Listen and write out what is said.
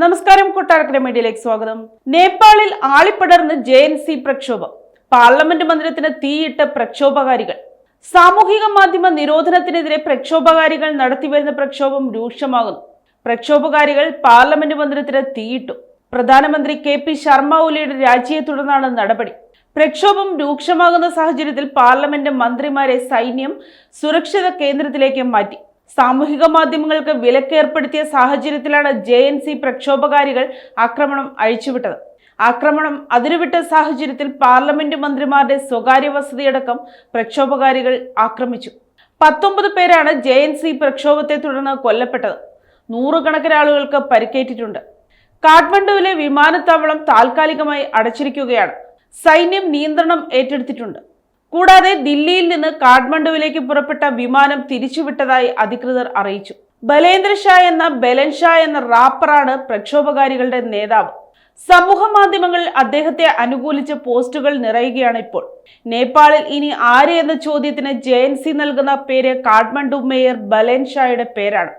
നമസ്കാരം, കൊട്ടാരക്കര മീഡിയയിലേക്ക് സ്വാഗതം. നേപ്പാളിൽ ആളിപ്പടർന്ന് JNC പ്രക്ഷോഭം. പാർലമെന്റ് മന്ദിരത്തിന് തീയിട്ട് പ്രക്ഷോഭകാരികൾ. സാമൂഹിക മാധ്യമ നിരോധനത്തിനെതിരെ പ്രക്ഷോഭകാരികൾ നടത്തിവരുന്ന പ്രക്ഷോഭം രൂക്ഷമാകുന്നു. പ്രക്ഷോഭകാരികൾ പാർലമെന്റ് മന്ദിരത്തിന് തീയിട്ടു. പ്രധാനമന്ത്രി KP ശർമ്മ ഒലിയുടെ രാജിയെ തുടർന്നാണ് നടപടി. പ്രക്ഷോഭം രൂക്ഷമാകുന്ന സാഹചര്യത്തിൽ പാർലമെന്റ് മന്ത്രിമാരെ സൈന്യം സുരക്ഷിത കേന്ദ്രത്തിലേക്ക് മാറ്റി. സാമൂഹിക മാധ്യമങ്ങൾക്ക് വിലക്കേർപ്പെടുത്തിയ സാഹചര്യത്തിലാണ് JNC പ്രക്ഷോഭകാരികൾ ആക്രമണം അഴിച്ചുവിട്ടത്. ആക്രമണം അതിരുവിട്ട സാഹചര്യത്തിൽ പാർലമെന്റ് മന്ത്രിമാരുടെ സ്വകാര്യ വസതിയടക്കം പ്രക്ഷോഭകാരികൾ ആക്രമിച്ചു. 19 പേരാണ് JNC പ്രക്ഷോഭത്തെ തുടർന്ന് കൊല്ലപ്പെട്ടത്. നൂറുകണക്കിന് ആളുകൾക്ക് പരിക്കേറ്റിട്ടുണ്ട്. കാഠ്മണ്ഡുവിലെ വിമാനത്താവളം താൽക്കാലികമായി അടച്ചിരിക്കുകയാണ്. സൈന്യം നിയന്ത്രണം ഏറ്റെടുത്തിട്ടുണ്ട്. കൂടാതെ ദില്ലിയിൽ നിന്ന് കാഠ്മണ്ഡുവിലേക്ക് പുറപ്പെട്ട വിമാനം തിരിച്ചുവിട്ടതായി അധികൃതർ അറിയിച്ചു. ബലേന്ദ്ര ഷാ എന്ന റാപ്പറാണ് പ്രക്ഷോഭകാരികളുടെ നേതാവ്. സമൂഹ മാധ്യമങ്ങളിൽ അദ്ദേഹത്തെ അനുകൂലിച്ച പോസ്റ്റുകൾ നിറയുകയാണ് ഇപ്പോൾ. നേപ്പാളിൽ ഇനി ആര് എന്ന ചോദ്യത്തിന് JNC നൽകുന്ന പേര് കാഠ്മണ്ഡു മേയർ ബലേന്ദ്ര ഷായുടെ പേരാണ്.